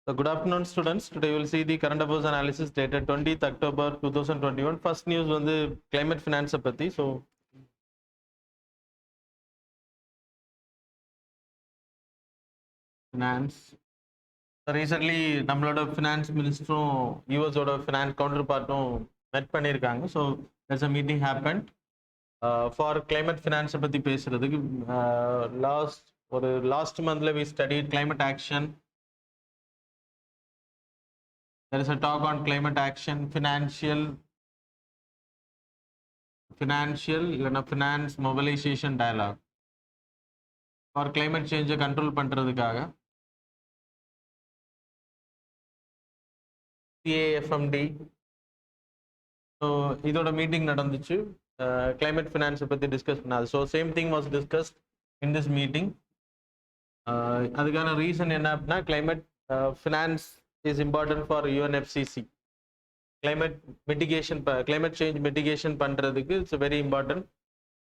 So good afternoon, students. Today we will see the current affairs analysis dated 20th October 2021. First news வந்து climate finance பத்தி. So finance. Recently நம்மளோட finance ministrum US ஓட finance counterpartடும் met பண்ணிருக்காங்க. So there's a meeting happened for climate finance பத்தி பேசுறதுக்கு. last monthல we studied climate action. There is a talk on climate action, finance mobilization dialogue for climate change control பண்றதுக்காக CAFMD. So இதோட meeting நடந்துச்சு. climate finance பத்தி discuss பண்ணாது. So same thing was discussed in this meeting. அதுக்கான reason என்ன அப்படின்னா climate finance is important for UNFCCC. climate change mitigation பண்றதுக்கு it's very important.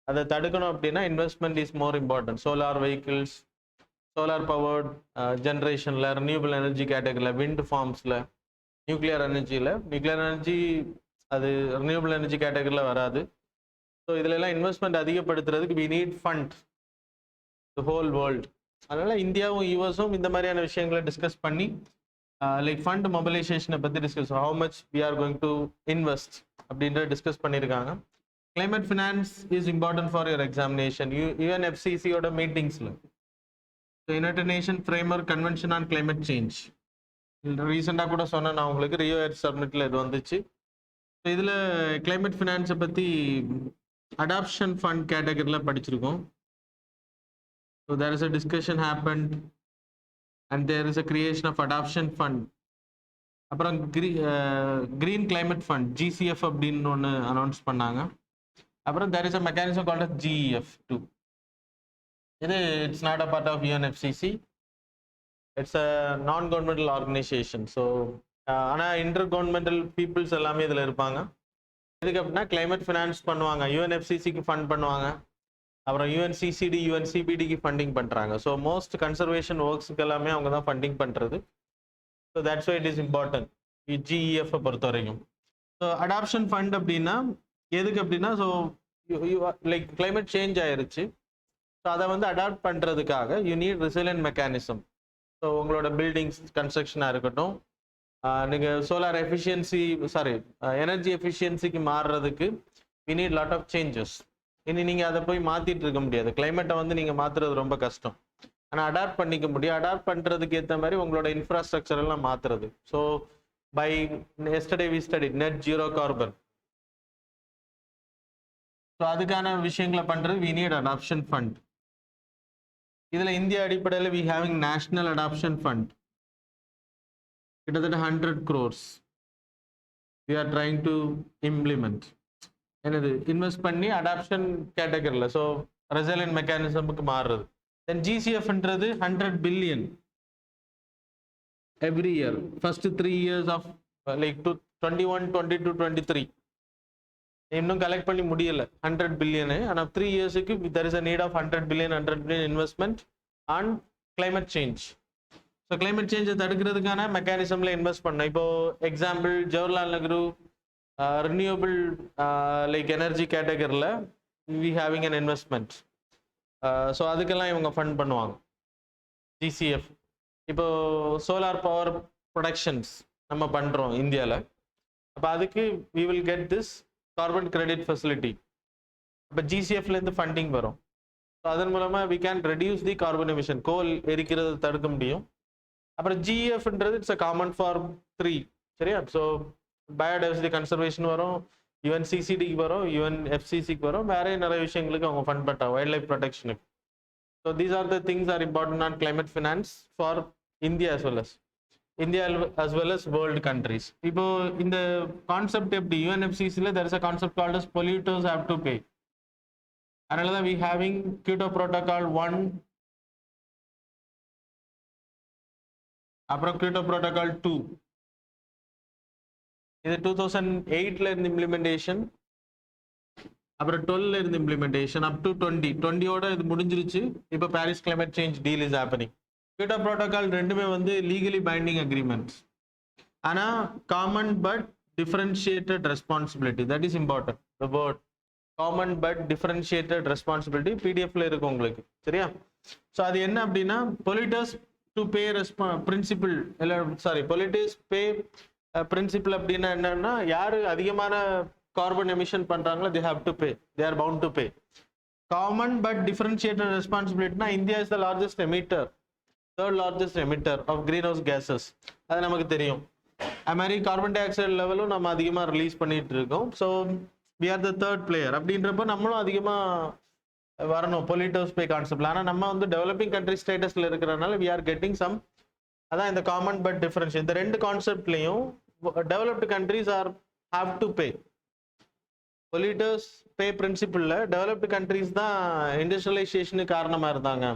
அதை தடுக்கணும் அப்படின்னா investment is more important. Solar vehicles, solar powered generationல, renewable energy categoryல, wind farmsல, nuclear energy அது renewable energy categoryல வராது. So இதுல எல்லாம் investment அதிகப்படுத்துறதுக்கு we need fund the whole world. அதனால இந்தியாவும் யூஎஸும் இந்த மாதிரியான விஷயங்களை டிஸ்கஸ் பண்ணி like fund mobilization பத்தி discuss, how much we are going to invest அப்படின்ற டிஸ்கஸ் பண்ணியிருக்காங்க. climate finance is important for your examination. UNFCCC ஓட மீட்டிங்ஸ்ல United Nation Framework Convention on climate change ரீசெண்டாக கூட சொன்னேன் நான் உங்களுக்கு, ரியோ எர்த் சப்மிட்ல இது வந்துச்சு. ஸோ இதில் climate finance பற்றி அடாப்ஷன் ஃபண்ட் கேட்டகரியில் படிச்சிருக்கோம். So there is a discussion happened and there is a creation of adoption fund. அப்புறம் green climate fund GCF அப்படின்னு ஒன்று அனௌன்ஸ் பண்ணாங்க. அப்புறம் there is a mechanism called as GEF too. இது it's not a part of UNFCCC. It's a non-governmental organization. So ஆனால் intergovernmental peoples எல்லாமே இதில் இருப்பாங்க. இதுக்கு அப்படின்னா climate finance பண்ணுவாங்க, UNFCCக்கு ஃபண்ட் பண்ணுவாங்க, அப்புறம் UNCCD UNCPDக்கு ஃபண்டிங் பண்ணுறாங்க. ஸோ மோஸ்ட் கன்சர்வேஷன் ஒர்க்ஸுக்கு எல்லாமே அவங்க தான் ஃபண்டிங் பண்ணுறது. So that's why it is important GEF பொறுத்த வரைக்கும். ஸோ அடாப்ஷன் ஃபண்ட் அப்படின்னா எதுக்கு அப்படின்னா, ஸோ லைக் கிளைமேட் சேஞ்ச் ஆயிருச்சு, ஸோ அதை வந்து அடாப்ட் பண்ணுறதுக்காக you need resilient mechanism. So உங்களோட பில்டிங்ஸ் கன்ஸ்ட்ரக்ஷனாக இருக்கட்டும், நீங்கள் சோலார் எனர்ஜி எஃபிஷியன்சிக்கு மாறுறதுக்கு we need lot of changes. இனி நீங்கள் அதை போய் மாற்றிட்டு இருக்க முடியாது. கிளைமேட்டை வந்து நீங்கள் மாற்றுறது ரொம்ப கஷ்டம், ஆனால் அடாப்ட் பண்ணிக்க முடியும். அடாப்ட் பண்ணுறதுக்கு ஏற்ற மாதிரி உங்களோட இன்ஃப்ராஸ்ட்ரக்சர் எல்லாம் மாற்றுறது. So by yesterday we studied net zero carbon. So அதுக்கான விஷயங்களை பண்ணுறது வி நீட் அடாப்ஷன் ஃபண்ட். இதில் இந்தியா அடிப்படையில் we having national adaption fund கிட்டத்தட்ட 100 crores we are trying to implement. என்னது இன்வெஸ்ட் பண்ணி அடாப்ஷன் கேட்டகரியில், ஸோ ரெசிலியன்ட் மெக்கானிசமுக்கு மாறுறது. தென் GCFன்றது 100 billion every year, first 3 years of like 21, 22, 23 இன்னும் கலெக்ட் பண்ணி முடியல 100 billion. ஆனால் 3 yearsக்கு there is a need of 100 billion investment on climate change. So climate சேஞ்சை தடுக்கிறதுக்கான மெக்கானிசம்ல இன்வெஸ்ட் பண்ணோம். இப்போ example Jawaharlal Nehru renewable like energy கேட்டகரியில் we having an investment. So அதுக்கெல்லாம் இவங்க ஃபண்ட் பண்ணுவாங்க GCF. இப்போ சோலார் பவர் ப்ரொடக்ஷன்ஸ் நம்ம பண்ணுறோம் இந்தியாவில், அப்போ அதுக்கு we will get this carbon credit facility. இப்போ GCFலேருந்து ஃபண்டிங் வரும். ஸோ அதன் மூலமாக we can reduce the carbon emission, கோல் எரிக்கிறது தடுக்க முடியும். அப்புறம் GEFன்றது இட்ஸ் அ காமன் ஃபார் 3, சரியா? ஸோ பயோடைவர்சிட்டி கன்சர்வேஷன் வரும், UNCCDக்கு வரும், UNFCCக்கு வரும், வேற நிறைய விஷயங்களுக்கு அவங்க ஃபண்ட் பண்ணுறாங்க, வைல்ட் லைஃப் ப்ரொடெக்ஷனுக்கு. So these are the things are important on climate finance for India as well as world countries. இப்போ இந்த கான்செப்ட் எப்படி UNFCCல there is a concept called as polluters have to pay. அதனால தான் we having Kyoto Protocol 1, அப்புறம் Kyoto Protocol 2. இது 2008ல இருந்து implementation, அப்புறம் 12ல இருந்து இம்ப்ளிமெண்டேஷன் அப் டு 2020யோட இது முடிஞ்சிருச்சு. இப்போ Paris climate change deal is happening. Kyoto protocol ரெண்டுமே வந்து லீகலி பைண்டிங் அக்ரிமெண்ட்ஸ். ஆனால் common but differentiated responsibility, that is important. The word common but differentiated responsibility பிடிஎஃப்ல இருக்கு உங்களுக்கு, சரியா? ஸோ அது என்ன அப்படின்னா, பொலிட்டர்ஸ் டு பே பிரின்சிபிள் இல்லை, சாரி, பொலிட்டர்ஸ் பே பிரின்சிபிள் அப்படின்னா என்னன்னா, யாரு அதிகமான கார்பன் எமிஷன் பண்றாங்களோ they have to pay, they are bound to pay. Common but differentiated responsibility na, India is the largest emitter, third largest emitter of greenhouse gases. அது நமக்கு தெரியும். அது மாதிரி கார்பன் டை ஆக்சைடு லெவலும் நம்ம அதிகமாக ரிலீஸ் பண்ணிட்டு இருக்கோம். So we are the third player. அப்படின்றப்ப நம்மளும் அதிகமாக வரணும் பொலிட்டர்ஸ் பே கான்செப்ட்ல. ஆனால் நம்ம வந்து டெவலப்பிங் கண்ட்ரி ஸ்டேட்டஸ்ல இருக்கிறனால we are getting some. அதான் இந்த காமன் பட் டிஃபரன்ஷியேட், இந்த ரெண்டு கான்செப்ட்லையும் developed countries are have to pay. Polluters pay பிரின்சிபிள்ல டெவலப்டு கண்ட்ரிஸ் தான் இண்டஸ்ட்ரியலைசேஷனுக்கு காரணமாக இருந்தாங்க.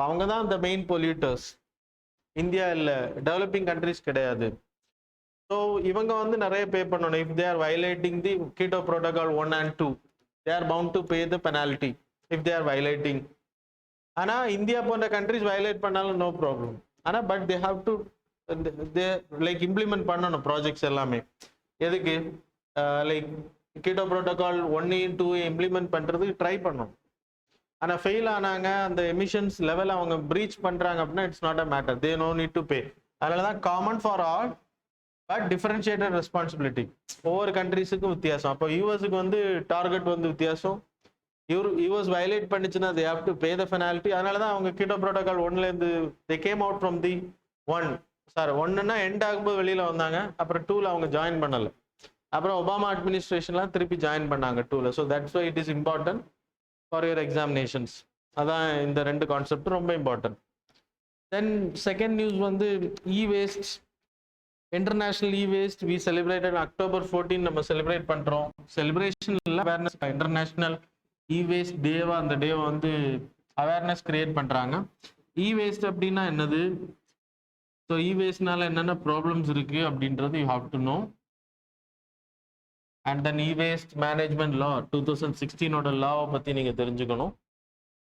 அவங்க தான் இந்த மெயின் பொல்யூட்டர்ஸ். இந்தியா இல்லை, டெவலப்பிங் கண்ட்ரிஸ் கிடையாது. ஸோ இவங்க வந்து நிறைய பே பண்ணணும். If they are violating the Kyoto protocol 1 and 2, they are bound to pay the penalty if they are violating. ஆனால் இந்தியா போன்ற கண்ட்ரிஸ் வயலேட் பண்ணாலும் நோ ப்ராப்ளம். ஆனால் but they have to like implement பண்ணணும் projects எல்லாமே. எதுக்கு? Like keto protocol 1, 2 implement பண்ணுறதுக்கு try பண்ணணும். ஆனால் ஃபெயில் ஆனாங்க, அந்த எமிஷன்ஸ் லெவல் அவங்க ப்ரீச் பண்ணுறாங்க அப்படின்னா it's not a matter, they no need to pay. அதனால தான் common for all but differentiated responsibility. ஒவ்வொரு கண்ட்ரிஸுக்கும் வித்தியாசம். அப்போ யூஎஸ்க்கு வந்து டார்கெட் வந்து வித்தியாசம். யூஎஸ் வயலேட் பண்ணிச்சுன்னா they have to pay the penalty. அதனால தான் அவங்க கீட்டோ ப்ரோட்டோகால் 1லேருந்து they came out from the 1. Sir 1ன்னா எண்ட் ஆகும்போது வெளியில் வந்தாங்க. அப்புறம் 2ல அவங்க ஜாயின் பண்ணலை. அப்புறம் ஒபாமா அட்மினிஸ்ட்ரேஷன்லாம் திருப்பி ஜாயின் பண்ணாங்க 2ல. So that's why it is important for your examinations. அதான் இந்த ரெண்டு கான்செப்ட் ரொம்ப இம்பார்ட்டன்ட். தென் செகண்ட் நியூஸ் வந்து இ-வேஸ்ட். இன்டர்நேஷனல் இ-வேஸ்ட் வி செலிப்ரேட்டட் October 14 நம்ம செலிப்ரேட் பண்ணுறோம். செலிப்ரேஷன் இல்லை, அவேர்னஸ். இன்டர்நேஷ்னல் இ-வேஸ்ட் டேவா அந்த டேவை வந்து அவேர்னஸ் கிரியேட் பண்ணுறாங்க. இ-வேஸ்ட் அப்படின்னா என்னது? ஸோ இ-வேஸ்ட்னால என்னென்ன ப்ராப்ளம்ஸ் இருக்குது அப்படின்றது you have to know. And then e-waste management law 2016ஓட லாவை பற்றி நீங்கள் தெரிஞ்சுக்கணும்.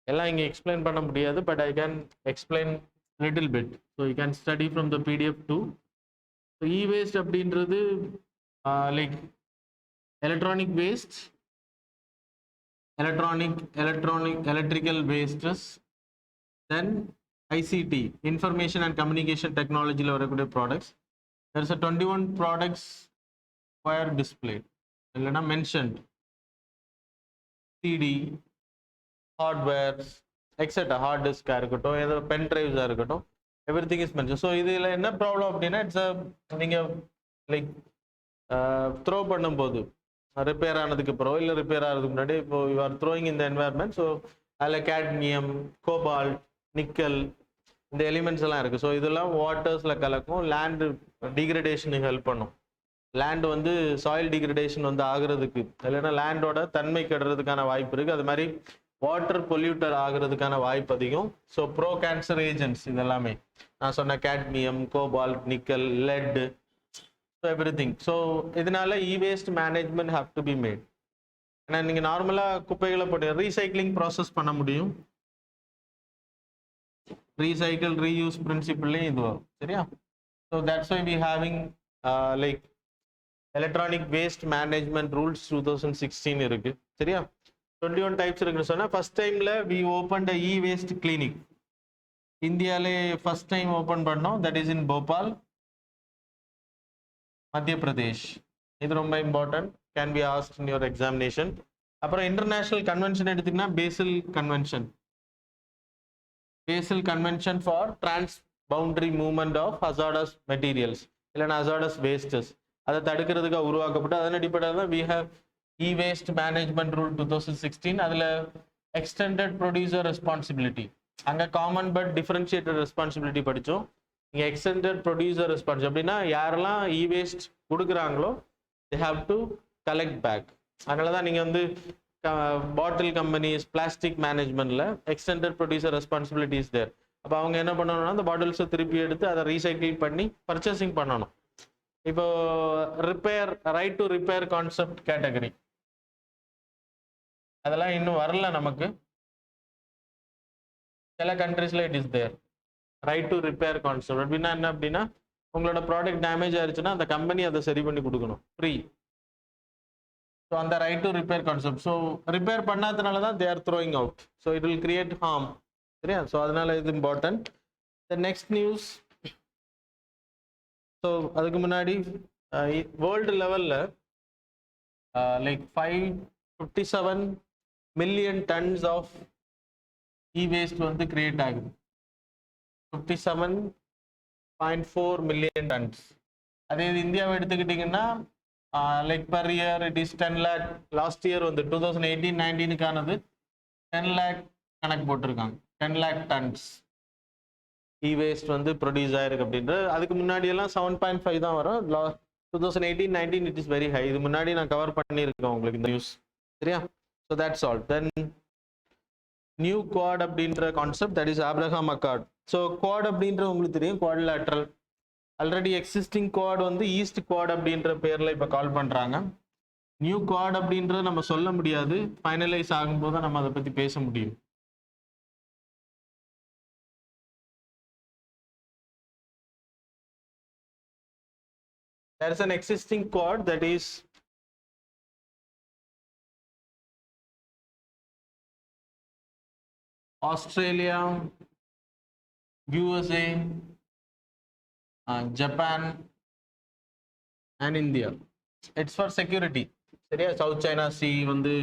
எல்லாம் இங்கே எக்ஸ்பிளைன் பண்ண முடியாது, but I can explain little bit. So you can study from the PDF too. So e-waste அப்படின்றது like electronic waste, electrical wastes, then ICT, information and communication டெக்னாலஜியில் வரக்கூடிய products. there is a 21 products were displayed, இல்லைன்னா mentioned. CD, hardwares, etcetera, hard டிஸ்காக இருக்கட்டும், ஏதோ pen ட்ரைவ்ஸாக இருக்கட்டும், everything is mention. So இதில் என்ன ப்ராப்ளம் அப்படின்னா, நீங்கள் லைக் த்ரோ பண்ணும்போது ரிப்பேர் ஆனதுக்கு அப்புறம் இல்லை ரிப்பேர் ஆகிறதுக்கு முன்னாடி இப்போ யூ ஆர் த்ரோயிங் இந்த என்வாயர்மெண்ட். ஸோ அதில் கேட்மியம், கோபால்ட், நிக்கல், இந்த எலிமெண்ட்ஸ் எல்லாம் இருக்குது. ஸோ இதெல்லாம் வாட்டர்ஸில் கலக்கும், லேண்டு டிகிரடேஷனுக்கு ஹெல்ப் பண்ணும். லேண்ட் வந்து சாயில் டிகிரடேஷன் வந்து ஆகிறதுக்கு, இல்லைன்னா லேண்டோட தன்மை கெடுறதுக்கான வாய்ப்பு இருக்குது. அது மாதிரி வாட்டர் பொல்யூட்டர் ஆகிறதுக்கான வாய்ப்பு அதிகம். ஸோ ப்ரோ கேன்சர் ஏஜென்ட்ஸ் இதெல்லாமே நான் சொன்ன cadmium, cobalt, nickel, lead, so everything. So இதனால e-waste management have to be made. ஏன்னா நீங்கள் நார்மலாக குப்பைகளை போட்டு ரீசைக்ளிங் ப்ராசஸ் பண்ண முடியும். ரீசைக்கிள் ரீயூஸ் பிரின்சிபிள்லேயும் இது வரும், சரியா? So that's why we having like electronic waste management rules 2016 இருக்கு, சரியா? 21 டைப்ஸ் இருக்குன்னு சொன்னால், ஃபர்ஸ்ட் டைமில் we open the e-waste clinic. இந்தியாவிலே ஃபர்ஸ்ட் டைம் ஓப்பன் பண்ணோம். That is in Bhopal, Madhya Pradesh. இது ரொம்ப important, can be asked in your examination. அப்புறம் இன்டர்நேஷனல் கன்வென்ஷன் எடுத்திங்கன்னா Basel convention, Basel convention for transboundary movement of hazardous materials, இல்லைன்னா hazardous wastes, அதை தடுக்கிறதுக்காக உருவாக்கப்பட்டு அதன் அடிப்படையில் தான் we have e-waste management rule 2016. அதில் எக்ஸ்டெண்டட் ப்ரொடியூசர் ரெஸ்பான்சிபிலிட்டி, அங்கே காமன் பட் டிஃபரன்ஷியேட்டட் ரெஸ்பான்சிபிலிட்டி படித்தோம். இங்கே எக்ஸ்டெண்டட் ப்ரொடியூசர் ரெஸ்பான்சிபிலிட்டி அப்படின்னா யாரெல்லாம் இ-வேஸ்ட் கொடுக்குறாங்களோ they have to collect back. அதனால தான் நீங்கள் வந்து பாட்டில் கம்பெனிஸ், பிளாஸ்டிக் மேனேஜ்மெண்ட்டில் எக்ஸ்டெண்டட் ப்ரொடியூசர் ரெஸ்பான்சிபிலிட்டிஸ் தேர். அப்போ அவங்க என்ன பண்ணணும்னா அந்த பாட்டில்ஸை திருப்பி எடுத்து அதை ரீசைக்கிள் பண்ணி பர்ச்சேசிங் பண்ணணும். இப்போ repair, right to repair concept category, அதெல்லாம் இன்னும் வரல நமக்கு. சில கண்ட்ரீஸ்ல it is there. Right to repair concept அப்படின்னா என்ன அப்படின்னா உங்களோட ப்ராடக்ட் டேமேஜ் ஆயிடுச்சுன்னா அந்த கம்பெனி அதை சரி பண்ணி கொடுக்கணும் ஃப்ரீ. ஸோ அந்த right to repair concept. So repair பண்ணாதனால தான் they are throwing out. So it will create harm. சரியா? ஸோ அதனால இது important. The next news. So அதுக்கு முன்னாடி வேர்ல்டு லெவலில் like 557 million tons of waste வந்து கிரியேட் ஆகுது. 57.4 மில்லியன் டன்ஸ். அதே இது இந்தியாவை எடுத்துக்கிட்டிங்கன்னா like per year it is 10 lakh. Last year வந்து 2018-19க்கானது 10 lakh கணக்கு போட்டிருக்காங்க. 10 lakh டன்ஸ் வேஸ்ட் வந்து ப்ரொடியூஸ் ஆயிருக்கு அப்படின்றது. அதுக்கு முன்னாடி எல்லாம் 7.5 தான் வரும். 2018-19 இட் இஸ் வெரி ஹை. இது முன்னாடி நான் கவர் பண்ணியிருக்கேன் உங்களுக்கு இந்த நியூஸ். சரியா? So that's all. Then new quad அப்படின்ற concept, that is Abraham accord. So quad அப்படின்ற உங்களுக்கு தெரியும், குவாட்ரிலேட்ரல். ஆல்ரெடி எக்ஸிஸ்டிங் குவாட் வந்து ஈஸ்ட் குவாட் அப்படின்ற பேரில் இப்போ கால் பண்ணுறாங்க. நியூ குவாட் அப்படின்றது நம்ம சொல்ல முடியாது, ஃபைனலைஸ் ஆகும்போது தான் நம்ம அதை பற்றி பேச முடியும். There is an existing quad, that is Australia, USA, Japan and India. It's for security. சரியா? சவுத் சைனா சி வந்து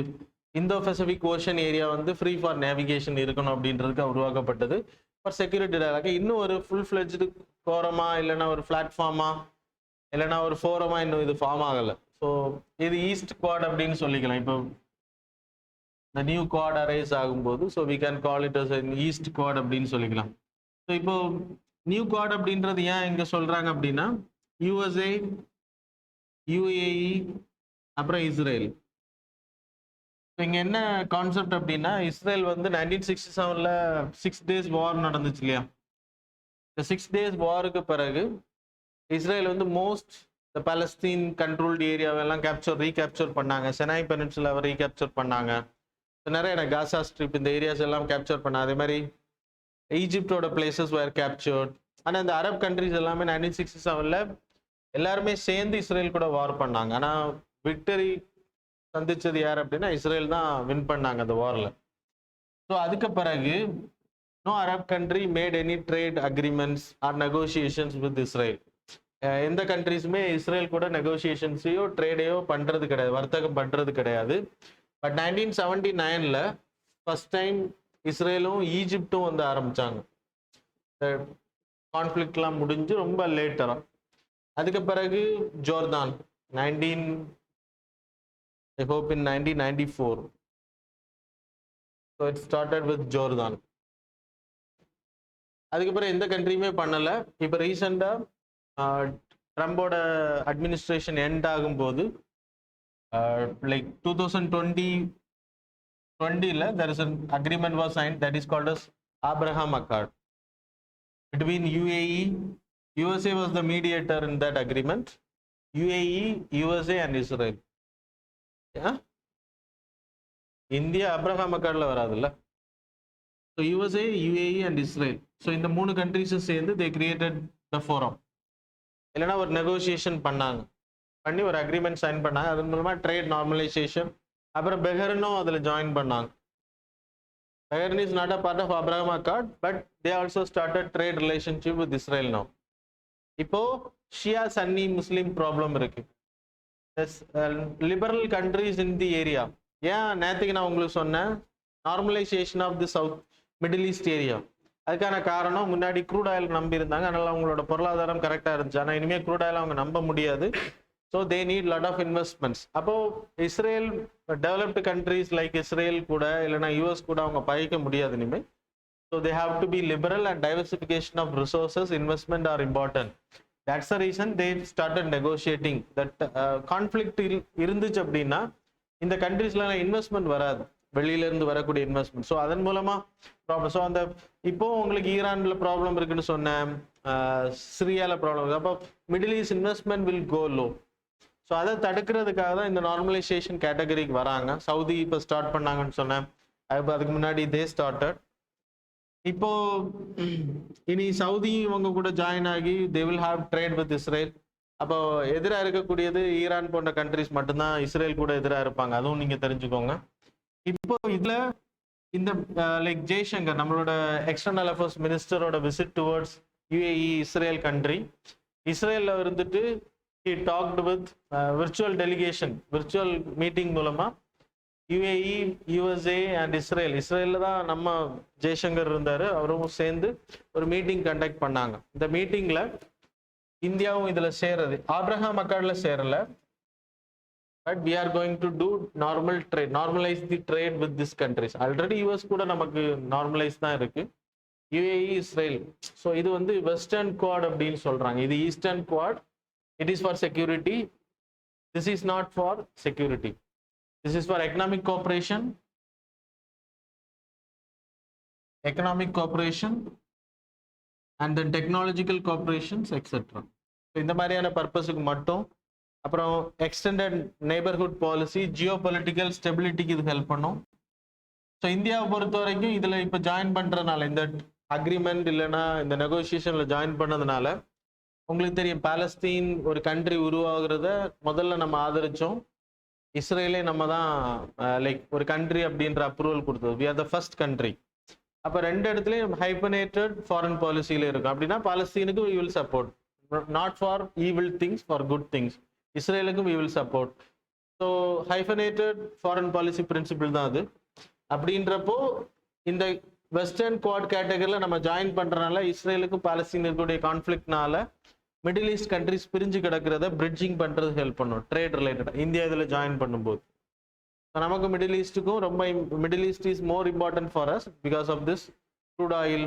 இந்தோ பசிபிக் ஓஷன் ஏரியா வந்து ஃப்ரீ ஃபார் நேவிகேஷன் இருக்கணும் அப்படின்றதுக்கு உருவாக்கப்பட்டது. ஃபார் செக்யூரிட்டி டேலாக இன்னும் ஒரு ஃபுல் ஃப்ளெஜ்டு கோரமா இல்லைன்னா ஒரு பிளாட்ஃபார்மா இல்லைன்னா ஒரு ஃபோரமா இன்னும் இது ஃபார்ம் ஆகலை. ஸோ இது ஈஸ்ட் குவாட் அப்படின்னு சொல்லிக்கலாம். இப்போ இந்த நியூ குவாட் அரைஸ் ஆகும்போது so we can call it as east quad அப்படின்னு சொல்லிக்கலாம். ஸோ இப்போ நியூ குவாட் அப்படின்றது ஏன் இங்கே சொல்கிறாங்க அப்படின்னா யூஎஸ்ஏ, யூஏஇ, அப்புறம் இஸ்ரேல். இங்கே என்ன கான்செப்ட் அப்படின்னா இஸ்ரேல் வந்து 1967 6 days வார் நடந்துச்சு இல்லையா? இந்த 6 days வாருக்கு பிறகு இஸ்ரேல் வந்து மோஸ்ட் இந்த பாலஸ்தீன் கண்ட்ரோல்டு ஏரியாவெல்லாம் ரீகேப்சர் பண்ணாங்க. செனாய் பெனின்சுலாவை ரீகேப்சர் பண்ணாங்க. நிறைய காசா ஸ்ட்ரிப் இந்த ஏரியாஸ் எல்லாம் கேப்சர் பண்ணாங்க. அதே மாதிரி ஈஜிப்டோட பிளேசஸ் வேர் கேப்சர்ட். ஆனால் இந்த அரப் கண்ட்ரிஸ் எல்லாமே 1967 எல்லாருமே சேர்ந்து இஸ்ரேல் கூட வார் பண்ணாங்க. ஆனால் விக்டரி சந்திச்சது யார் அப்படின்னா இஸ்ரேல் தான் வின் பண்ணாங்க அந்த வாரில். ஸோ அதுக்கு பிறகு no Arab country made any trade agreements or negotiations with Israel. எந்த கண்ட்ரிஸுமே இஸ்ரேல் கூட நெகோசியேஷன்ஸையோ ட்ரேடையோ பண்ணுறது கிடையாது, வர்த்தகம் பண்ணுறது கிடையாது. பட் 1979 ஃபர்ஸ்ட் டைம் இஸ்ரேலும் ஈஜிப்டும் வந்து ஆரம்பித்தாங்க. கான்ஃப்ளிக்ட்லாம் முடிஞ்சு ரொம்ப லேட்டராக. அதுக்கு பிறகு Jordan I hope in 1994. So it started with Jordan. அதுக்கப்புறம் எந்த கண்ட்ரியுமே பண்ணலை. இப்போ ரீசெண்டாக ட்ரம்போட அட்மினிஸ்ட்ரேஷன் எண்ட் ஆகும்போது like 2020 there is an agreement was signed that is called as Abraham Accord between UAE. USA was the mediator in that agreement. UAE, USA and Israel. India Abraham அக்கார்ட்ல வராதுல்ல. So USA, UAE and Israel. So இந்த 3 கண்ட்ரிஸும் சேர்ந்து they created the forum. இல்லைன்னா ஒரு negotiation பண்ணி ஒரு agreement sign பண்ணாங்க. அதன் மூலமாக ட்ரேட் நார்மலைசேஷன். அப்புறம் பெஹரனும் அதில் ஜாயின் பண்ணாங்க. Bahrain is not a part of Abraham accord but they also started trade relationship with Israel now. இப்போ ஷியா சன்னி முஸ்லீம் ப்ராப்ளம் இருக்கு. Liberal countries in the area. ஏன் நேற்றுக்கு நான் உங்களுக்கு சொன்னேன் normalisation of the south middle east area. அதுக்கான காரணம் முன்னாடி க்ரூட் ஆயில் நம்பி இருந்தாங்க, அதனால அவங்களோட பொருளாதாரம் கரெக்டாக இருந்துச்சு. ஆனால் இனிமேல் க்ரூட் ஆயில் அவங்க நம்ப முடியாது. So they need lot of investments. அப்போது Israel developed countries like Israel கூட இல்லைனா யூஎஸ் கூட அவங்க பகைக்க முடியாது இனிமேல். So they have to be liberal and diversification of resources, investment are important. That's the reason they started negotiating. That conflict இருந்துச்சு அப்படின்னா இந்த கண்ட்ரீஸ்ல இன்வெஸ்ட்மெண்ட் வராது, வெளியில இருந்து வரக்கூடிய இன்வெஸ்ட்மெண்ட். ஸோ அதன் மூலமா ப்ராப்ளம். ஸோ அந்த இப்போ உங்களுக்கு ஈரான்ல ப்ராப்ளம் இருக்குன்னு சொன்னேன், சிரியால ப்ராப்ளம். அப்போ Middle East investment will go low. So அதை தடுக்கிறதுக்காக தான் இந்த நார்மலைசேஷன் கேட்டகரிக்கு வராங்க. சவுதி இப்போ ஸ்டார்ட் பண்ணாங்கன்னு சொன்னேன். அதுக்கு முன்னாடி தே ஸ்டார்டட். இப்போ இனி சவுதி இவங்க கூட ஜாயின் ஆகி they will have trade with Israel. அப்போ எதிராக இருக்கக்கூடியது ஈரான் போன்ற கண்ட்ரிஸ் மட்டும்தான் இஸ்ரேல் கூட எதிராக இருப்பாங்க, அதுவும் நீங்க தெரிஞ்சுக்கோங்க. இப்போ இதுல இந்த லைக் ஜெய்சங்கர் நம்மளோட எக்ஸ்டர்னல் அஃபேர்ஸ் மினிஸ்டரோட visit towards UAE Israel country, இஸ்ரேல்ல இருந்துட்டு he talked with virtual delegation, virtual meeting மூலமா யுஏஇ, யுஎஸ்ஏ அண்ட் இஸ்ரேல்ல தான் நம்ம ஜெய்சங்கர் இருந்தாரு, அவரும் சேர்ந்து ஒரு மீட்டிங் கண்டக்ட் பண்ணாங்க. இந்த மீட்டிங்ல இந்தியாவும் இதுல சேருது, ஆப்ரஹாம் அக்கார்ட்ல சேரல, but we are going to do normal trade, normalize the trade with this countries. Already US கூட நமக்கு நார்மலைஸ் தான் இருக்கு, யுஏஇ இஸ்ரேல். ஸோ இது வந்து வெஸ்டர்ன் குவாட் அப்படின்னு சொல்றாங்க, இது eastern quad. It is for security, this is not for security. This is for economic cooperation and then technological cooperations etc. So இந்த மாதிரியான பர்பஸுக்கு மட்டும். அப்புறம் எக்ஸ்டெண்டட் நெய்பர்ஹுட் பாலிசி, ஜியோபொலிட்டிக்கல் ஸ்டெபிலிட்டிக்கு இது ஹெல்ப் பண்ணும். ஸோ இந்தியாவை பொறுத்த வரைக்கும் இதில் இப்போ ஜாயின் பண்ணுறதுனால, இந்த அக்ரிமெண்ட் இல்லைன்னா இந்த நெகோசியேஷனில் ஜாயின் பண்ணதுனால உங்களுக்கு தெரியும், பாலஸ்தீன் ஒரு கண்ட்ரி உருவாகிறத முதல்ல நம்ம ஆதரித்தோம், இஸ்ரேலே நம்ம தான் லைக் ஒரு கண்ட்ரி அப்படின்ற அப்ரூவல் கொடுத்தது, we are the first country. அப்போ ரெண்டு இடத்துலையும் ஹைபனேட்டட் ஃபாரின் பாலிசியில் இருக்கும். அப்படின்னா பாலஸ்தீனுக்கு we will support, not for evil things, for good things. இஸ்ரேலுக்கும் we will support. So hyphenated foreign policy principle தான் அது. அப்படின்றப்போ இந்த வெஸ்டர்ன் குவாட் கேட்டகரியில் நம்ம ஜாயின் பண்ணுறதுனால இஸ்ரேலுக்கும் பாலஸ்தீனுக்குடைய கான்ஃப்ளிக்ட்னால மிடில் ஈஸ்ட் கண்ட்ரிஸ் பிரிஞ்சு கிடக்கிறத பிரிட்ஜிங் பண்ணுறது ஹெல்ப் பண்ணும், ட்ரேட் ரிலேட்டட். இந்தியா இதில் ஜாயின் பண்ணும்போது நமக்கு மிடில் ஈஸ்ட்டுக்கும் ரொம்ப, middle east is more important for us because of this crude oil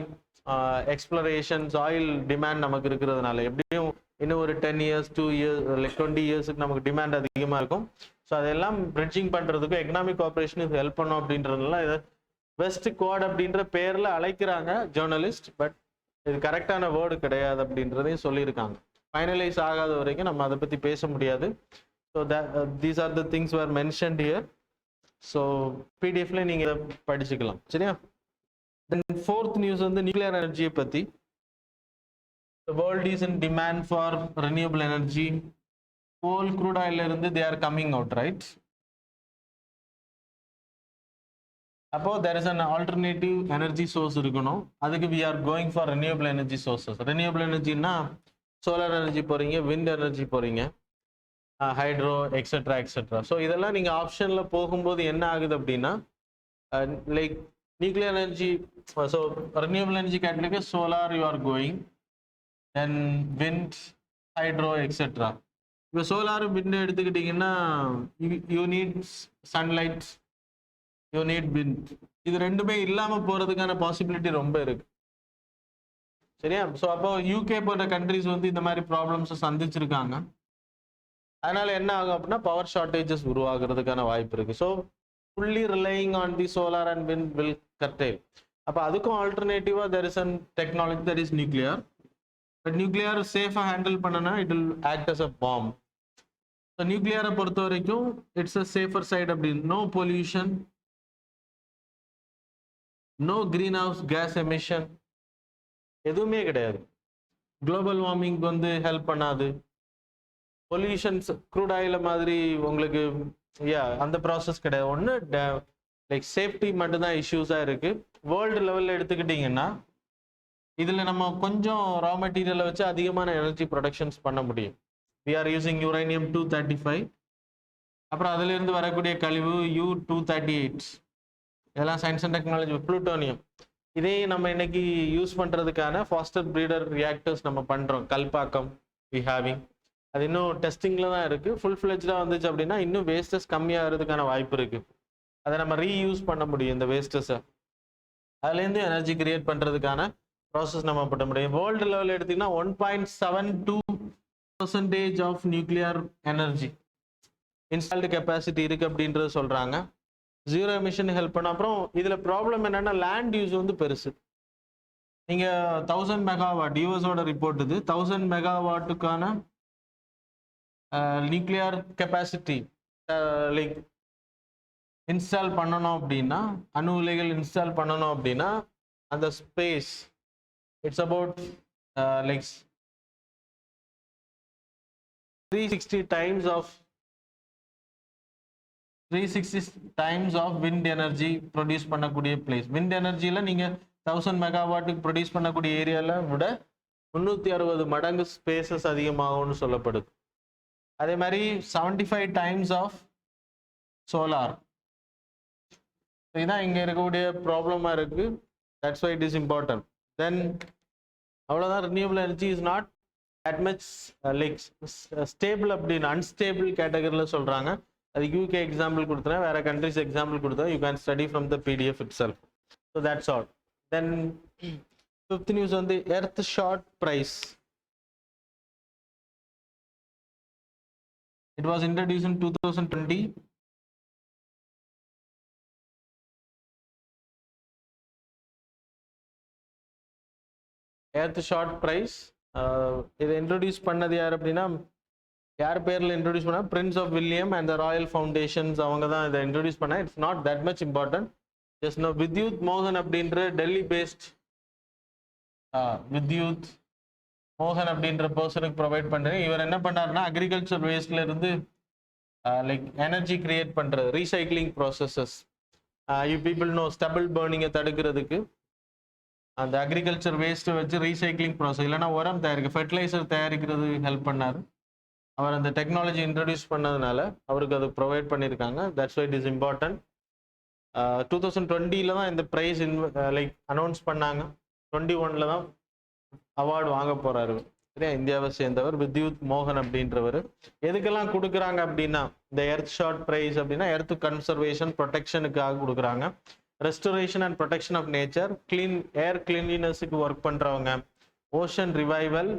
explorations, oil demand நமக்கு இருக்கிறதுனால. எப்படியும் இன்னும் ஒரு 10 years 2 years லைக் 20 yearsக்கு நமக்கு டிமாண்ட் அதிகமாக இருக்கும். ஸோ அதெல்லாம் பிரிட்ஜிங் பண்ணுறதுக்கும் எக்கனாமிக் கோஆப்ரேஷனுக்கு ஹெல்ப் பண்ணும். அப்படின்றதுனால இதை வெஸ்ட் குவாட் அப்படின்ற பேரில் அழைக்கிறாங்க ஜேர்னலிஸ்ட், பட் இது கரெக்டான வேர்டு கிடையாது அப்படின்றதையும் சொல்லியிருக்காங்க. ஃபைனலைஸ் ஆகாத வரைக்கும் நம்ம அதை பற்றி பேச முடியாது. So these are the things were mentioned here. So பிடிஎஃப்ல நீங்கள் இதை படிச்சுக்கலாம், சரியா? தென் ஃபோர்த் நியூஸ் வந்து நியூக்ளியர் எனர்ஜியை பற்றி. The world is in demand for renewable energy. Coal, crude oil இருந்து they are coming out, right? அப்போ there is an alternative energy source இருக்கணும், அதுக்கு we are going for renewable energy sources. renewable energyனா solar energy போறீங்க, wind energy போறீங்க, hydro etcetera etcetera. So இதெல்லாம் நீங்கள் ஆப்ஷனில் போகும்போது என்ன ஆகுது அப்படின்னா, like nuclear energy, so renewable energy category solar you are going, then wind, hydro etcetera. இப்போ சோலார் விண்ட் எடுத்துக்கிட்டிங்கன்னா you need sunlight, you need wind. இது ரெண்டுமே இல்லாமல் போகிறதுக்கான பாசிபிலிட்டி ரொம்ப இருக்கு, சரியா? ஸோ அப்போ யூகே போன்ற கண்ட்ரிஸ் வந்து இந்த மாதிரி ப்ராப்ளம்ஸை சந்திச்சிருக்காங்க. அதனால என்ன ஆகும் அப்படின்னா பவர் ஷார்டேஜஸ் உருவாகிறதுக்கான வாய்ப்பு இருக்கு. So fully relying on the solar and wind will curtail. அப்போ அதுக்கும் ஆல்டர்னேட்டிவா there is an technology that is nuclear. But nuclear சேஃபாக ஹேண்டில் பண்ணனா it will act as a bomb. So நியூக்ளியரை பொறுத்த வரைக்கும் இட்ஸ் அ சேஃபர் சைட். அப்படின்னு no pollution, no green house gas emission, எதுவுமே கிடையாது. குளோபல் வார்மிங் வந்து ஹெல்ப் பண்ணாது. பொல்யூஷன்ஸ் க்ரூட் ஆயில் மாதிரி உங்களுக்கு அந்த ப்ராசஸ் கிடையாது. ஒன்று லைக் சேஃப்டி மட்டும்தான் இஷ்யூஸாக இருக்கு. வேர்ல்டு லெவலில் எடுத்துக்கிட்டிங்கன்னா இதில் நம்ம கொஞ்சம் ரா மெட்டீரியலை வச்சு அதிகமான எனர்ஜி ப்ரொடக்ஷன்ஸ் பண்ண முடியும். வி ஆர் யூசிங் யுரேனியம் 235, அப்புறம் அதிலிருந்து வரக்கூடிய கழிவு U-238, இதெல்லாம் சயின்ஸ் அண்ட் டெக்னாலஜி. ப்ளூட்டோனியம், இதே நம்ம இன்னைக்கு யூஸ் பண்ணுறதுக்கான ஃபாஸ்டர் ப்ரீடர் ரியாக்டர்ஸ் நம்ம பண்ணுறோம். கல்பாக்கம் வி ஹேவிங், அது இன்னும் டெஸ்டிங்கில் தான் இருக்குது. ஃபுல் ஃப்ளெஜ்டாக வந்துச்சு அப்படின்னா இன்னும் வேஸ்டஸ் கம்மியாகிறதுக்கான வாய்ப்பு இருக்குது. அதை நம்ம ரீயூஸ் பண்ண முடியும் இந்த வேஸ்டஸை, அதுலேருந்து எனர்ஜி கிரியேட் பண்ணுறதுக்கான ப்ராசஸ் நம்ம பண்ண முடியும். வேர்ல்டு லெவலில் எடுத்திங்கன்னா 1.72% of nuclear energy installed capacity இருக்குது அப்படின்றது சொல்கிறாங்க. ஜீரோ எமிஷன் ஹெல்ப் பண்ண. அப்புறம் இதில் ப்ராப்ளம் என்னென்னா லேண்ட் யூஸ் வந்து பெருசு. நீங்கள் 1000 மெகாவாட், யூஎஸோட ரிப்போர்ட் இது, 1000 மெகாவாட்டுக்கான நியூக்ளியர் கெப்பாசிட்டி லைக் இன்ஸ்டால் பண்ணணும் அப்படின்னா, அணு உலைகள் இன்ஸ்டால் பண்ணணும் அப்படின்னா and the space, it's about like 360 times of 360 times of wind energy produce பண்ணக்கூடிய place. Wind energyல நீங்க 1000 மெகாவாட்டுக்கு ப்ரொடியூஸ் பண்ணக்கூடிய ஏரியால விட 360 மடங்கு ஸ்பேசஸ் அதிகமாகும்னு சொல்லப்படுது. அதே மாதிரி 75 டைம்ஸ் ஆஃப் சோலார். இதுதான் இங்க இருக்கக்கூடிய ப்ராப்ளமா இருக்கு. That's why it is important. Then அவ்வளவுதான், renewable energy is not that much like stable அப்படின்னு unstable கேட்டகரியில சொல்றாங்க. அது UK எக்ஸாம்பிள் கொடுத்தேன், வேற கண்ட்ரிஸ் எக்ஸாம்பிள் கொடுத்தேன். You can study from the PDF itself. So that's all. Then fifth news on the earth short price. It was introduced in 2020. Earth short price இதை introduce பண்ணது யார் அப்படின்னா, யார் பேரில் இன்ட்ரோடியூஸ் பண்ணா, prince of William and the royal foundations, அவங்க தான் இதை இன்ட்ரோடியூஸ் பண்ணா. It's not that much important. Just know Vidyut மோகன் அப்படின்ற டெல்லி பேஸ்ட் வித்யுத் மோகன் அப்படின்ற பர்சனுக்கு ப்ரொவைட் பண்ணுறேன். இவர் என்ன பண்ணாருன்னா, அக்ரிகல்ச்சர் வேஸ்ட்ல இருந்து லைக் எனர்ஜி கிரியேட் பண்ணுறது, recycling processes. You people know stubble பர்னிங்கை தடுக்கிறதுக்கு அந்த அக்ரிகல்ச்சர் வேஸ்ட்டை வச்சு ரீசைக்ளிங் ப்ராசஸ், இல்லைனா உரம் தயாரிக்க, ஃபெர்டிலைசர் தயாரிக்கிறது ஹெல்ப் பண்ணார். அவர் அந்த டெக்னாலஜி இன்ட்ரடியூஸ் பண்ணதுனால அவருக்கு அது ப்ரொவைட் பண்ணியிருக்காங்க. That's why it is important. 2020 தான் இந்த ப்ரைஸ் லைக் அனௌன்ஸ் பண்ணாங்க. 21 தான் அவார்டு வாங்க போறாரு. சரியா, இந்தியாவை சேர்ந்தவர் வித்யுத் மோகன் அப்படின்றவர். எதுக்கெல்லாம் கொடுக்குறாங்க அப்படின்னா, இந்த எர்த் ஷார்ட் ப்ரைஸ் அப்படின்னா எர்த் கன்சர்வேஷன் ப்ரொடெக்ஷனுக்காக கொடுக்குறாங்க. Restoration and protection of nature, clean air கிளீன்லினஸுக்கு ஒர்க் பண்ணுறவங்க, ocean revival,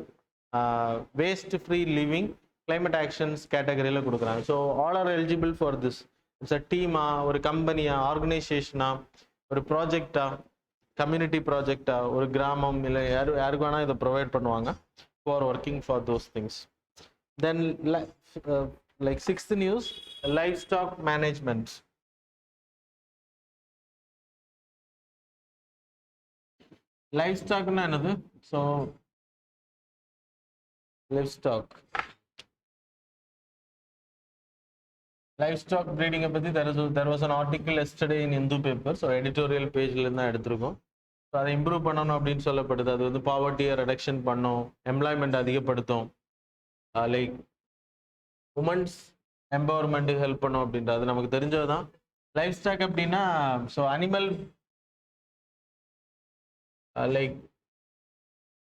waste free living, climate actions கேட்டகரியில் கொடுக்குறாங்க. So all are eligible for this. It's a டீமா, ஒரு கம்பெனியா, ஆர்கனைசேஷனா, ஒரு ப்ராஜெக்டா, கம்யூனிட்டி ப்ராஜெக்டா, ஒரு கிராமம், இல்லை யாருக்கு வேணால் இதை ப்ரொவைட் பண்ணுவாங்க for working for those things. Then like sixth news, life stock management. Life ஸ்டாக்னா என்னது? ஸோ லைஃப் ஸ்டாக் ப்ரீடிங்கை பற்றி there was an article yesterday in Hindu paper. So editorial பேஜில் தான் எடுத்திருக்கோம். ஸோ அதை இம்ப்ரூவ் பண்ணணும் அப்படின்னு சொல்லப்படுது. அது வந்து பாவர்ட்டியை ரெடக்ஷன் பண்ணும், எம்ப்ளாய்மெண்ட் அதிகப்படுத்தும், லைக் உமன்ஸ் எம்பவர்மெண்ட்டுக்கு ஹெல்ப் பண்ணும் அப்படின்றது நமக்கு தெரிஞ்சது தான். லைஃப் ஸ்டாக் அப்படின்னா ஸோ அனிமல் லைக்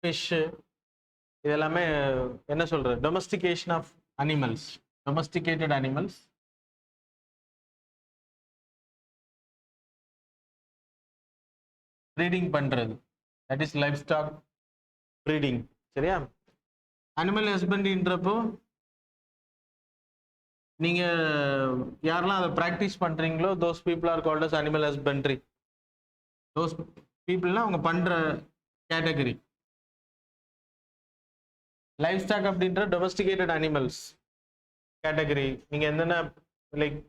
ஃபிஷ்ஷு, இதெல்லாமே என்ன சொல்கிறது, domestication of animals, domesticated animals. Breeding பண்ணுறது, that is life stock breeding. சரியா, அனிமல் ஹஸ்பண்ட்ரின்றப்போ நீங்கள் யாரெல்லாம் அதை ப்ராக்டிஸ் பண்ணுறீங்களோ, those people are called as animal husbandry. Those பீப்புள்னா அவங்க பண்ணுற கேட்டகரி. லைஃப் ஸ்டாக் அப்படின்ற டொமஸ்டிகேட்டட் அனிமல்ஸ் கேட்டகரி. நீங்கள் என்னென்ன லைக்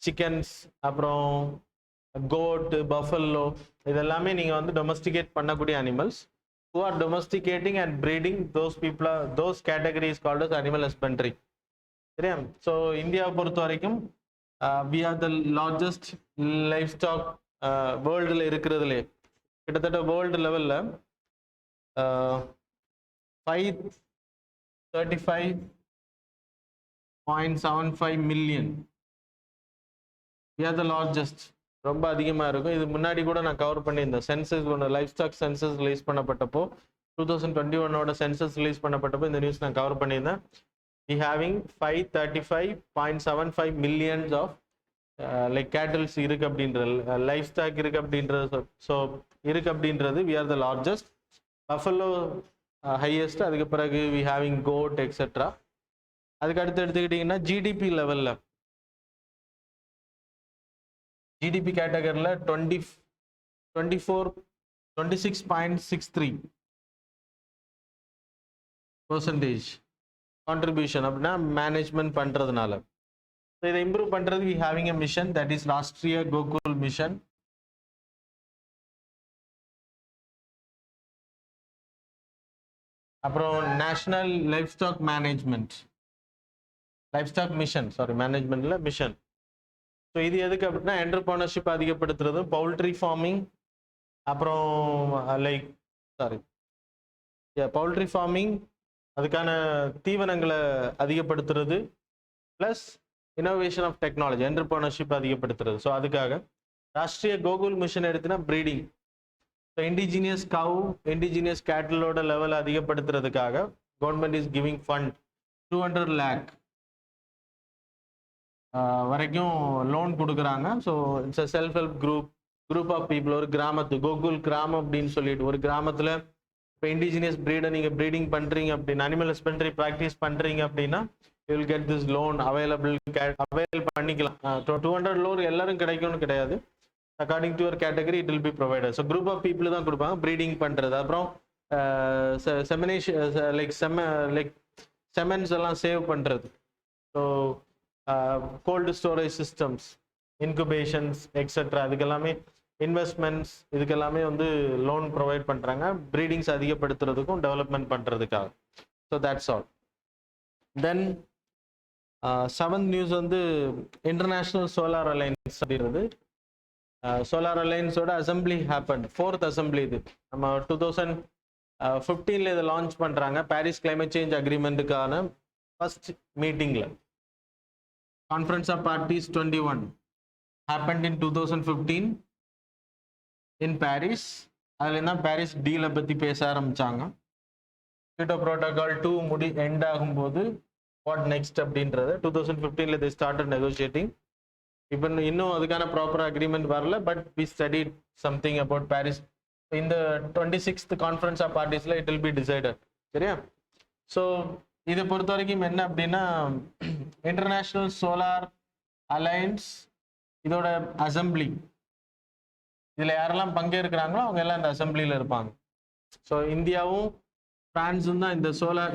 சிக்கன்ஸ், அப்புறம் கோட், பஃபல்லோ, இதெல்லாமே நீங்கள் வந்து டொமஸ்டிகேட் பண்ணக்கூடிய animals. who are domesticating and breeding, those people are, those categories called as animal husbandry. சரியா, ஸோ இந்தியாவை பொறுத்த வரைக்கும் we are the largest livestock வேர்ல்டில் இருக்கிறதுலே. கிட்டத்தட்ட வேர்ல்டு லெவலில் 535.75 million. we are the largest. ரொம்ப அதிகமாக இருக்கும். இது முன்னாடி கூட நான் கவர் பண்ணியிருந்தேன். சென்சஸ் ஒன்று, லைஃப் ஸ்டாக் சென்சஸ் ரிலீஸ் பண்ணப்பட்டப்போ, 2021 சென்சஸ் ரிலீஸ் பண்ணப்பட்டப்போ இந்த நியூஸ் நான் கவர் பண்ணியிருந்தேன். we having 535.75 millions of like cattles இருக்கு அப்படின்றது, லைஃப் ஸ்டாக் இருக்கு அப்படின்றது. ஸோ இருக்கு அப்படின்றது we are the largest. Buffalo highest, அதுக்கு பிறகு we having goat எக்ஸெட்ரா. அதுக்கு அடுத்து எடுத்துக்கிட்டிங்கன்னா ஜிடிபி லெவலில், ஜிடிபி கேட்டகரியில் 26.63% கான்ட்ரிபியூஷன் அப்படின்னா மேனேஜ்மெண்ட் பண்ணுறதுனால. ஸோ இதை இம்ப்ரூவ் பண்ணுறது we having a mission, that is Rashtriya Gokul mission. அப்புறம் national life stock management, life stock mission, sorry மேனேஜ்மெண்ட்ல மிஷன். ஸோ இது எதுக்கு அப்படின்னா என்டர்பிரனர்ஷிப் அதிகப்படுத்துறது, பவுல்ட்ரி ஃபார்மிங், அப்புறம் லைக் பவுல்ட்ரி ஃபார்மிங், அதுக்கான தீவனங்களை அதிகப்படுத்துறது, plus innovation of technology, entrepreneurship அதிகப்படுத்துறது. ஸோ அதுக்காக ராஷ்ட்ரிய கோகுல் மிஷன் எடுத்துனா breeding, so indigenous cow, indigenous கேட்டிலோட லெவல் அதிகப்படுத்துறதுக்காக government is giving fund 200 lakh வரைக்கும் லோன் கொடுக்குறாங்க. So it's a self help group of people. ஒரு கிராமத்து கோகுல் கிராமம் அப்படின்னு சொல்லிட்டு ஒரு கிராமத்தில் இப்போ இண்டிஜினியஸ் ப்ரீடை நீங்கள் ப்ரீடிங் பண்ணுறீங்க அப்படின்னா, அனிமல் ஹஸ்பண்ட்ரி ப்ராக்டிஸ் பண்ணுறீங்க அப்படின்னா, you will get this loan avail பண்ணிக்கலாம். 200 லோன் எல்லாரும் கிடைக்கும்னு கிடையாது. According to your category it will be provided. So group of people தான் கொடுப்பாங்க ப்ரீடிங் பண்ணுறது. அப்புறம் செமினேஷன் லைக் செமன்ஸ் எல்லாம் சேவ் பண்ணுறது. So cold storage systems, incubations etcetera, அதுக்கெல்லாமே இன்வெஸ்ட்மெண்ட்ஸ், இதுக்கெல்லாமே வந்து லோன் ப்ரொவைட் பண்ணுறாங்க ப்ரீடிங்ஸ் அதிகப்படுத்துறதுக்கும் டெவலப்மெண்ட் பண்ணுறதுக்காக. So that's all. Then 7th news வந்து இன்டர்நேஷ்னல் சோலார் அலையன்ஸ் அப்படின்றது. சோலார் அலையன்ஸோட அசம்பிளி ஹேப்பன், 4th அசம்பிளி. இது நம்ம 2015 இதை லான்ச் பண்ணுறாங்க. பாரிஸ் கிளைமேட் சேஞ்ச் அக்ரிமெண்ட்டுக்கான ஃபர்ஸ்ட் மீட்டிங்கில் conference of parties 21 happened in 2015 in Paris. அதில் தான் பாரிஸ் டீலை பற்றி பேச ஆரம்பித்தாங்க. கியோட்டோ ப்ரோட்டோகால் 2 எண்ட் ஆகும்போது வாட் நெக்ஸ்ட் அப்படின்றது 2015 they started negotiating. இப்போ இன்னும் அதுக்கான ப்ராப்பர் அக்ரிமெண்ட் வரல, but we studied something about Paris. இந்த 26th கான்ஃபரன்ஸ் ஆஃப் பார்ட்டிஸில் இட் வில் பி டிசைடட். சரியா? ஸோ இதை பொறுத்த வரைக்கும் என்ன அப்படின்னா, இன்டர்நேஷ்னல் சோலார் அலையன்ஸ் இதோட அசம்பிளி, இதில் யாரெல்லாம் பங்கேற்கிறாங்களோ அவங்க எல்லாம் இந்த அசம்பிளியில் இருப்பாங்க. ஸோ இந்தியாவும் பிரான்ஸும் தான் இந்த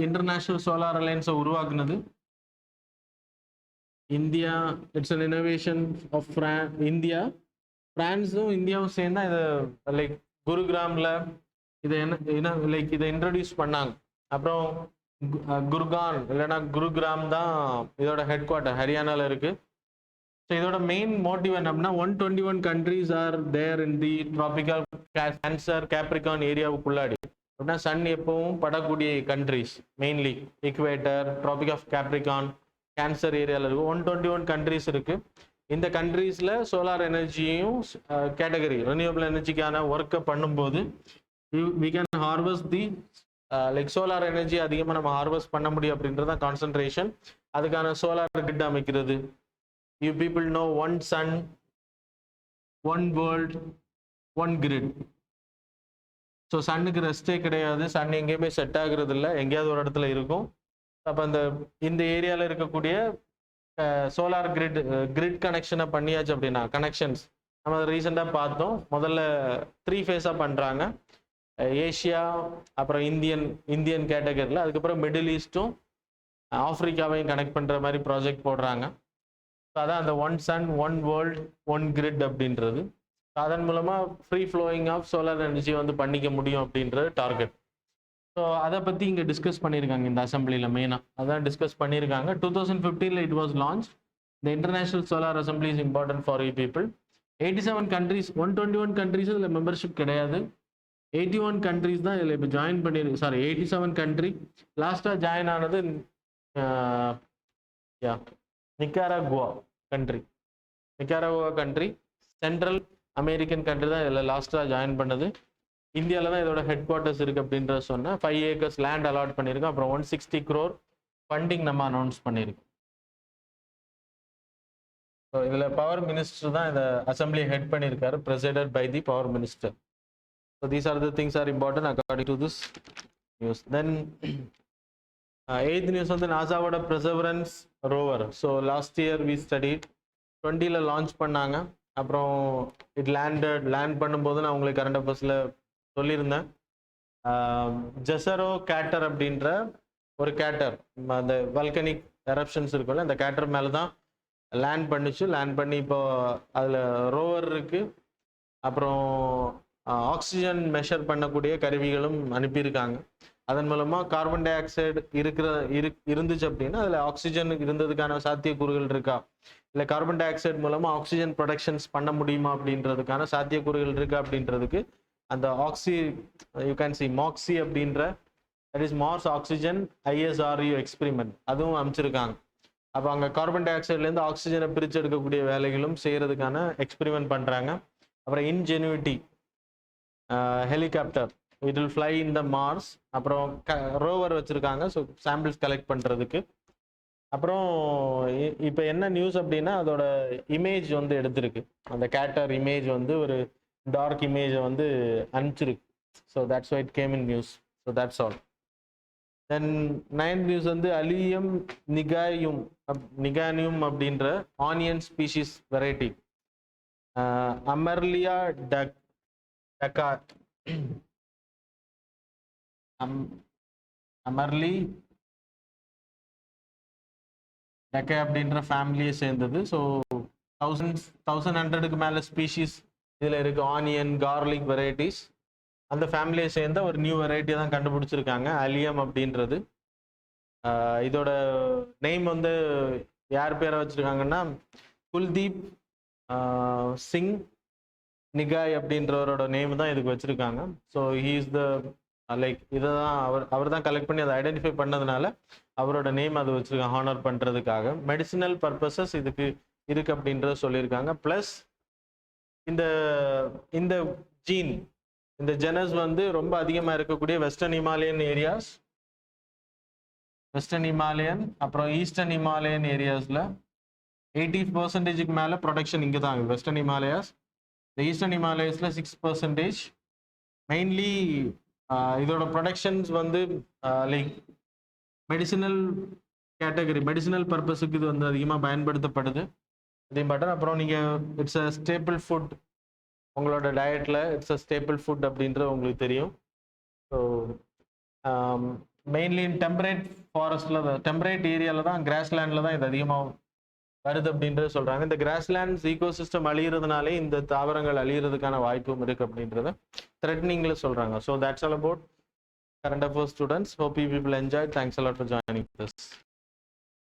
இன்டர்நேஷ்னல் சோலார் அலையன்ஸை உருவாக்குனது. India, it's an innovation of India. பிரான்ஸும் இந்தியாவும் சேர்ந்தா இதை லைக் குருகிராமில் இதை இதை இன்ட்ரடியூஸ் பண்ணாங்க. அப்புறம் குர்கான் இல்லைன்னா குருகிராம் தான் இதோட ஹெட் குவார்ட்டர், ஹரியானாவில் இருக்கு. ஸோ இதோட மெயின் மோட்டிவ் என்ன அப்படின்னா 121 countries are there in the tropical cancer capricorn ஏரியாவுக்குள்ளாடி. அப்படின்னா சன் எப்பவும் படக்கூடிய countries, mainly equator, tropic of capricorn, cancer ஏரியாவில் இருக்கு. 121 countries இருக்கு. இந்த கண்ட்ரீஸில் சோலார் எனர்ஜியையும் கேட்டகரி ரெனியூவபிள் எனர்ஜிக்கான ஒர்க்கை பண்ணும்போது we can harvest the like solar energy அதிகமாக நம்ம ஹார்வெஸ்ட் பண்ண முடியும் அப்படின்றது தான் கான்சன்ட்ரேஷன். அதுக்கான சோலார் கிரிட் அமைக்கிறது. You people know one sun, one world, one grid. So சன்னுக்கு ரெஸ்டே கிடையாது, சன் எங்கேயுமே செட் ஆகுறது இல்லை, எங்கேயாவது ஒரு இடத்துல இருக்கும். அப்போ இந்த ஏரியாவில் இருக்கக்கூடிய சோலார் கிரிட் கனெக்ஷனை பண்ணியாச்சு அப்படின்னா, கனெக்ஷன்ஸ் நம்ம ரீசெண்டாக பார்த்தோம். முதல்ல 3 ஃபேஸாக பண்ணுறாங்க. ஏஷியா, அப்புறம் இந்தியன் கேட்டகரியில், அதுக்கப்புறம் மிடில் ஈஸ்ட்டும் ஆப்பிரிக்காவையும் கனெக்ட் பண்ணுற மாதிரி ப்ராஜெக்ட் போடுறாங்க. ஸோ அதான் அந்த one sun, one world, one grid அப்படின்றது. அதன் மூலமாக free flowing of solar energy வந்து பண்ணிக்க முடியும் அப்படின்றது டார்கெட். ஸோ அதை பற்றி இங்கே டிஸ்கஸ் பண்ணியிருக்காங்க இந்த அசம்பிளியில். மெயினாக அதான் டிஸ்கஸ் பண்ணியிருக்காங்க. 2015 இட் வாஸ் லான்ச். இந்த international solar assembly is important for you people. 87 countries, 121 countries இதில் மெம்பர்ஷிப் கிடையாது. 81 countries தான் இதில் இப்போ ஜாயின் பண்ணியிருக்கு. Sorry, 87 country. லாஸ்ட்டாக ஜாயின் ஆனது நிக்காராகுவா கண்ட்ரி, சென்ட்ரல் அமெரிக்கன் கண்ட்ரி தான் இதில் லாஸ்ட்டாக ஜாயின் பண்ணது. இந்தியாவில் தான் இதோட ஹெட் குவார்ட்டர்ஸ் இருக்குது அப்படின்ற சொன்னேன். 5 acres லேண்ட் அலாட் பண்ணியிருக்கோம். அப்புறம் 160 crore ஃபண்டிங் நம்ம அனௌன்ஸ் பண்ணியிருக்கோம். ஸோ இதில் பவர் மினிஸ்டர் தான் இதை அசம்பிளியை ஹெட் பண்ணியிருக்காரு, presided by the power minister. So these are the things are important according to this news. Then 8th news வந்து நாசாவோட perseverance rover. So last year we studied 20ல launch பண்ணாங்க. அப்புறம் land பண்ணும்போது நான் உங்களுக்கு கரண்ட் அஃபேர்ஸில் சொல்லியிருந்தேன். ஜெசரோ கேட்டர் அப்படின்ற ஒரு கேட்டர், அந்த வல்கனிக் எரப்ஷன்ஸ் இருக்குல்ல, அந்த கேட்டர் மேலே தான் லேண்ட் பண்ணிச்சு. லேண்ட் பண்ணி இப்போ அதில் ரோவர் இருக்குது. அப்புறம் ஆக்சிஜன் மெஷர் பண்ணக்கூடிய கருவிகளும் அனுப்பியிருக்காங்க. அதன் மூலமா கார்பன் டை ஆக்சைடு இருந்துச்சு அப்படின்னா அதில் ஆக்சிஜன் இருந்ததுக்கான சாத்தியக்கூறுகள் இருக்கா, இல்லை கார்பன் டை ஆக்சைடு மூலமா ஆக்சிஜன் ப்ரொடக்ஷன்ஸ் பண்ண முடியுமா அப்படின்றதுக்கான சாத்தியக்கூறுகள் இருக்கா அப்படின்றதுக்கு அந்த யூ கேன் சி மாக்ஸி அப்படின்ற that is Mars oxygen ISRU experiment அதுவும் அமைச்சிருக்காங்க. அப்போ அங்கே கார்பன் டை ஆக்சைட்லேருந்து ஆக்சிஜனை பிரித்து எடுக்கக்கூடிய வேலைகளும் செய்யறதுக்கான எக்ஸ்பெரிமெண்ட் பண்ணுறாங்க. அப்புறம் ingenuity helicopter it will fly in the Mars. அப்புறம் ரோவர் வச்சுருக்காங்க ஸோ சாம்பிள்ஸ் கலெக்ட் பண்ணுறதுக்கு. அப்புறம் இப்போ என்ன நியூஸ் அப்படின்னா அதோட இமேஜ் வந்து எடுத்திருக்கு, அந்த கேட்டர் இமேஜ் வந்து ஒரு டார்க் இமேஜை வந்து அனுப்பிச்சிருக்கு. So that's why it came in news. So that's all. Then 9th news வந்து அலியம் நிகானியம் அப்படின்ற ஆனியன் ஸ்பீஷிஸ் வெரைட்டி அமர்லியா டக்கா அமர்லி டக்கா அப்படின்ற ஃபேமிலியை சேர்ந்தது. ஸோ 1100க்கு மேலே ஸ்பீஷிஸ் இதில் இருக்கு. ஆனியன் கார்லிக் வெரைட்டிஸ் அந்த ஃபேமிலியை சேர்ந்த ஒரு நியூ வெரைட்டி தான் கண்டுபிடிச்சிருக்காங்க அலியம் அப்படின்றது. இதோட நேம் வந்து யார் பேரை வச்சுருக்காங்கன்னா குல்தீப் சிங் நிகாய் அப்படின்றவரோட நேம் தான் இதுக்கு வச்சுருக்காங்க. So he is the like இதை தான் அவர் தான் கலெக்ட் பண்ணி அதை ஐடென்டிஃபை பண்ணதுனால அவரோட நேம் அது வச்சுருக்காங்க ஹானர் பண்ணுறதுக்காக. மெடிசினல் பர்பஸஸ் இதுக்கு இருக்குது அப்படின்றத சொல்லியிருக்காங்க. ப்ளஸ் இந்த ஜீன் இந்த ஜெனஸ் வந்து ரொம்ப அதிகமாக இருக்கக்கூடிய வெஸ்டர்ன் ஹிமாலயன் அப்புறம் ஈஸ்டர்ன் ஹிமாலயன் ஏரியாஸில் 80% மேலே ப்ரொடக்ஷன் இங்கே தான் வெஸ்டர்ன் ஹிமாலயாஸ். இந்த ஈஸ்டர்ன் ஹிமாலயஸில் 6%. மெயின்லி இதோட ப்ரொடக்ஷன்ஸ் வந்து லைக் மெடிசினல் கேட்டகரி மெடிசினல் பர்பஸுக்கு இது வந்து அதிகமாக பயன்படுத்தப்படுது. அதே பட்டன் அப்புறம் நீங்கள் இட்ஸ் அ ஸ்டேபிள் ஃபுட் உங்களோட டயட்டில் இட்ஸ் அ ஸ்டேபிள் ஃபுட் அப்படின்றது உங்களுக்கு தெரியும். ஸோ மெயின்லி டெம்பரேட் ஃபாரஸ்டில் டெம்பரேட் ஏரியாவில் தான் கிராஸ்லேண்டில் தான் இது அதிகமாக வருது அப்படின்றது சொல்கிறாங்க. இந்த கிராஸ்லேண்ட்ஸ் ஈகோசிஸ்டம் அழிகிறதுனாலே இந்த தாவரங்கள் அழிகிறதுக்கான வாய்ப்பும் இருக்குது அப்படின்றத த்ரெட்னிங்கில் சொல்கிறாங்க. So that's all about current affairs students. Hope you people enjoyed. Thanks a lot for joining this.